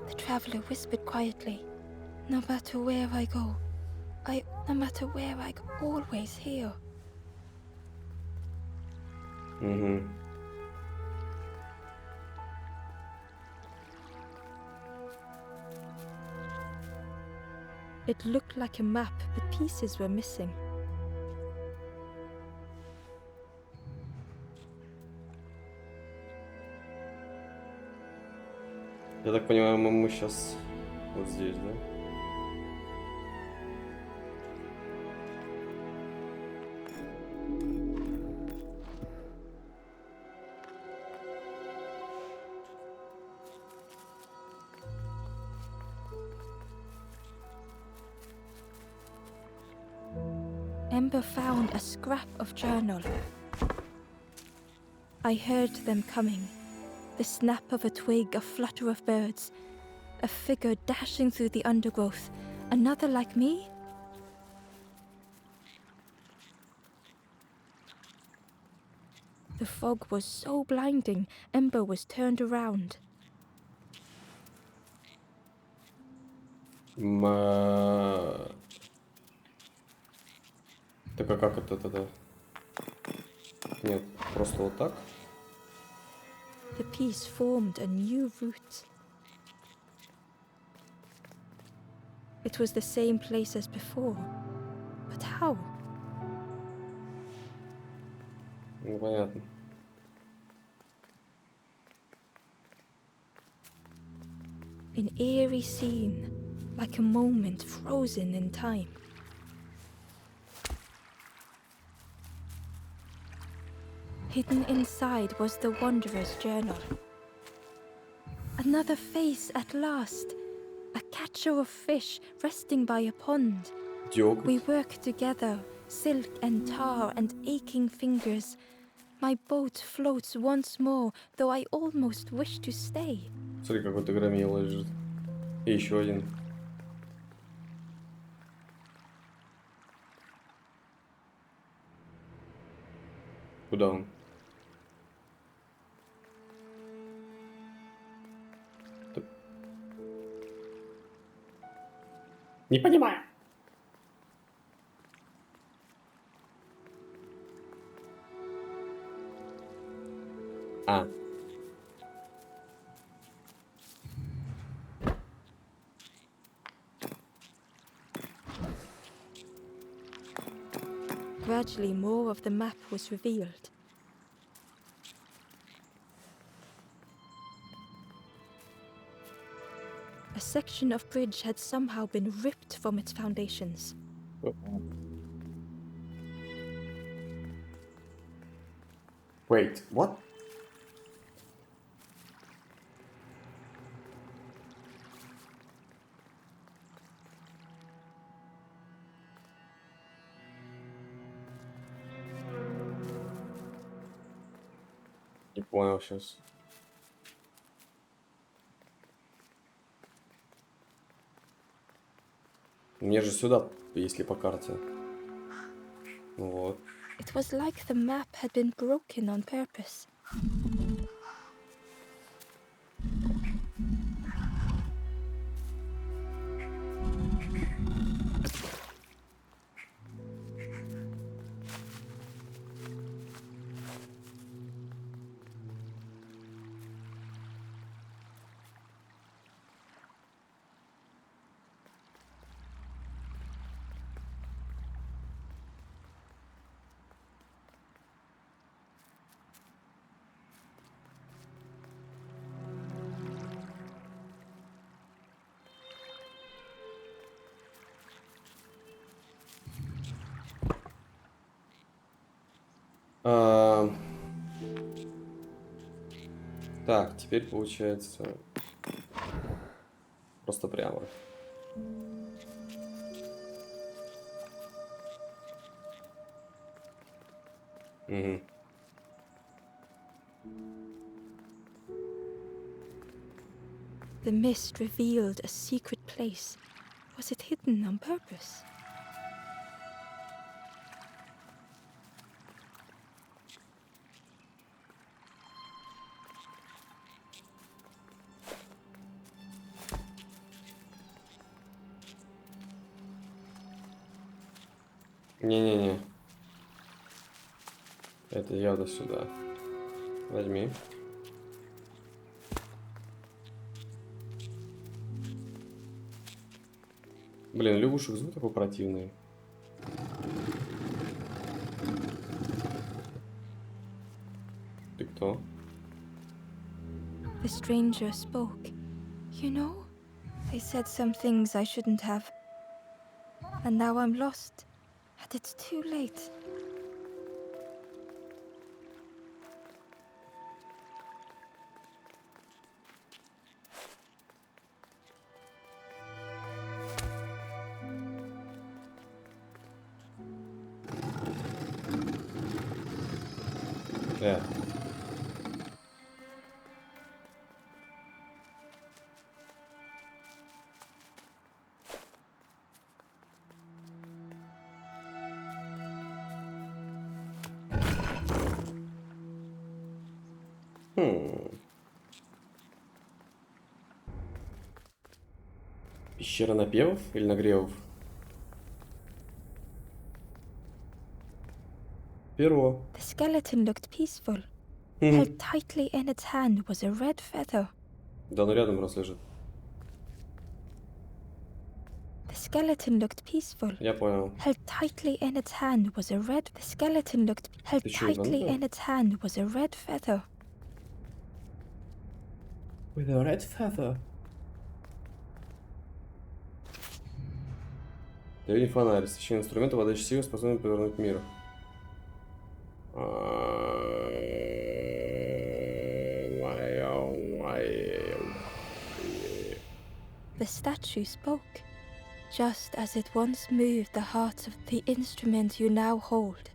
The traveler whispered quietly, no matter where I go, no matter where I go, always here. Угу. It looked like a map, but pieces were missing. Я так понимаю, мы сейчас вот здесь, да? Ember found a scrap of journal. I heard them coming. The snap of a twig, a flutter of birds. A figure dashing through the undergrowth. Another like me? The fog was so blinding, Ember was turned around. Так а как это тогда? Нет, просто вот так? The piece formed a new route. It was the same place as before. But how? Ну, понятно. An eerie scene, like a moment frozen in time. Hidden inside was the Wanderer's journal. Another face at last. A catcher of fish resting by a pond. We work together, silk and tar and aching fingers. My boat floats once more, though I almost wish to stay. Смотри, какой-то громила лежит. И еще один. Куда он? Не понимаю. А. Gradually, more of the map was revealed. A section of bridge had somehow been ripped from its foundations. Wait, what? Не понял сейчас. Мне же сюда, если по карте. Вот. It was like the map had been broken on purpose. Так, теперь получается просто прямо. Угу. The mist revealed a secret place. Was it hidden on purpose? Не-не-не. Это явно сюда. Возьми. Блин, лягушек звук такой противный. Ты кто? The stranger spoke. You know, I said some things I shouldn't have. And now I'm lost. And it's too late. Yeah. Пещера напевов или нагревов? Перо. The skeleton looked peaceful. Held tightly in its hand was a red feather. Да, оно рядом раз лежит. The skeleton looked peaceful. Я понял. Held tightly in its hand was a red. The skeleton looked held Ты чё, tightly ебанутая? in its hand was a red feather. With a red feather. Древний фонарь. Священный инструмент, обладающий силой, способный повернуть мир. statue spoke, just as it once moved the hearts of the instrument you now hold.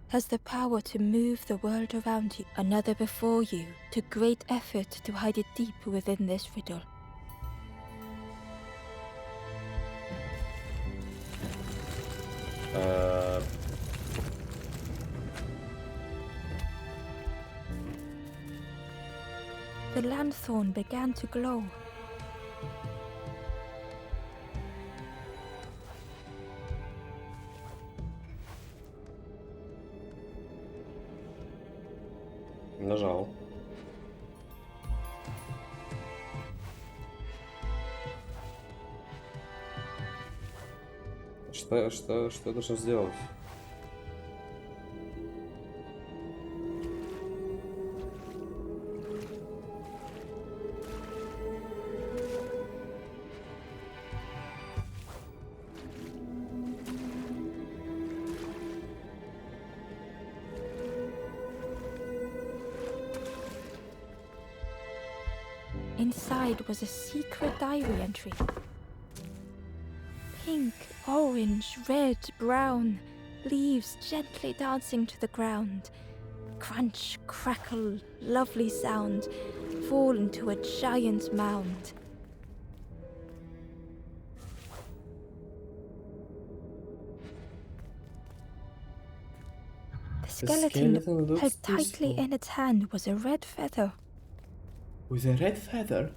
Has the power to move the world around you, another before you, to great effort to hide it deep within this riddle. The lanthorn began to glow. Нажал. Что я должен сделать? Inside was a secret diary entry. Pink, orange, red, brown, leaves gently dancing to the ground. Crunch, crackle, lovely sound, fall into a giant mound. The skeleton looks held tightly peaceful. in its hand was a red feather. With a red feather?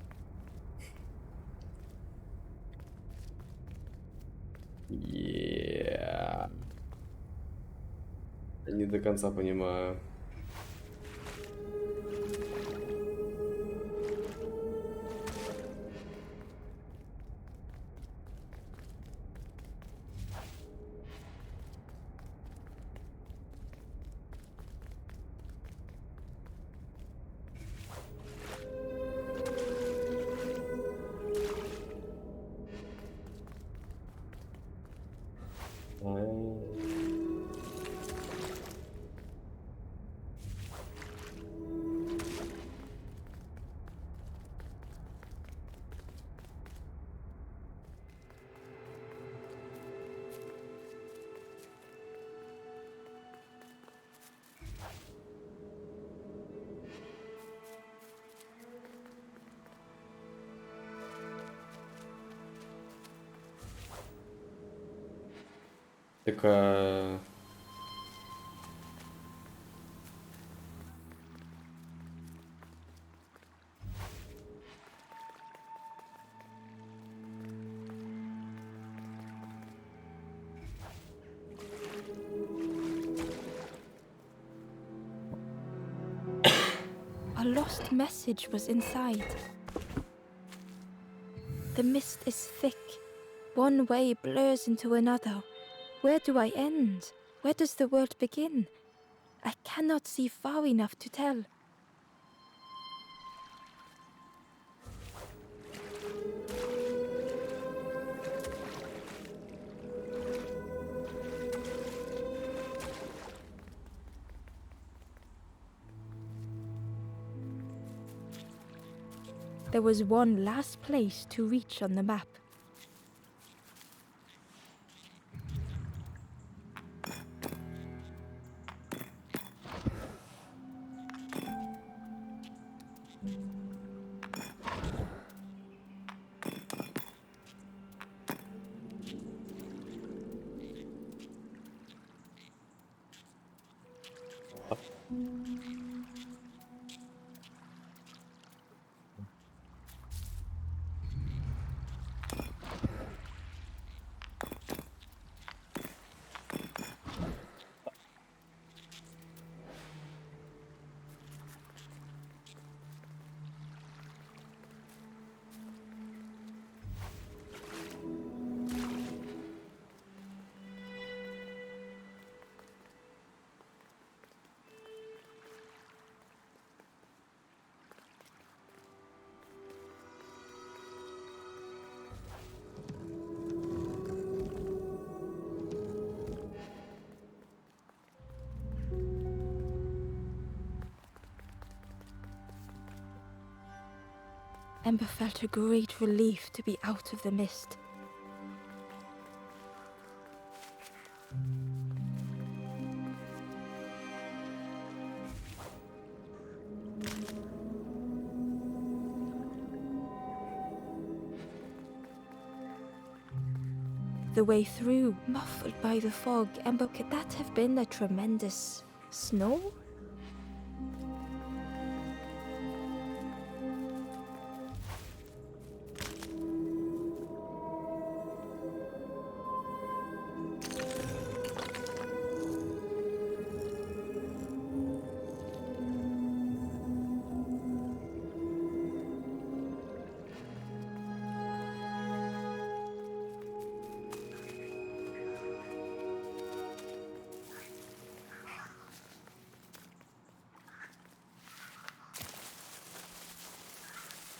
Yeah. Не до конца понимаю. Так, A lost message was inside. The mist is thick. One way blurs into another. Where do I end? Where does the world begin? I cannot see far enough to tell. There was one last place to reach on the map. Ember felt a great relief to be out of the mist. The way through, muffled by the fog, Ember, could that have been a tremendous snow?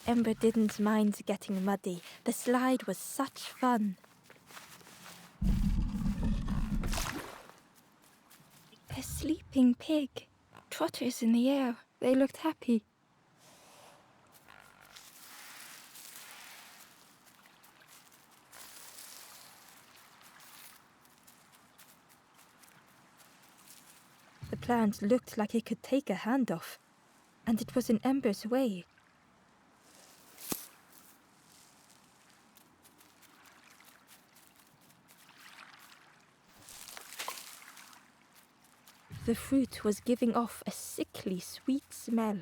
Ember didn't mind getting muddy. The slide was such fun. A sleeping pig. Trotters in the air. They looked happy. The plant looked like it could take a hand off, and it was in Ember's way. The fruit was giving off a sickly sweet smell.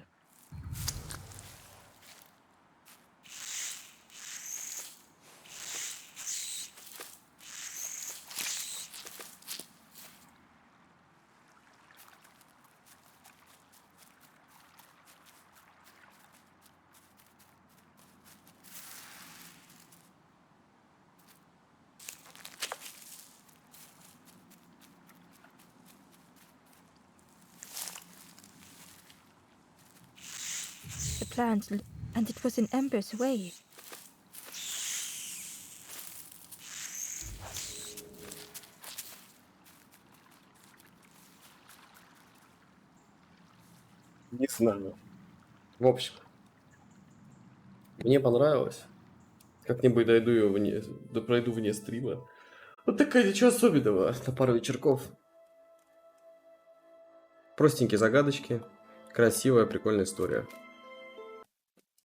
And it was in Ember's way. Не знаю. В общем, мне понравилось. Как-нибудь пройду вне стрима. Вот такая, ничего особенного, на пару вечерков. Простенькие загадочки, красивая, прикольная история.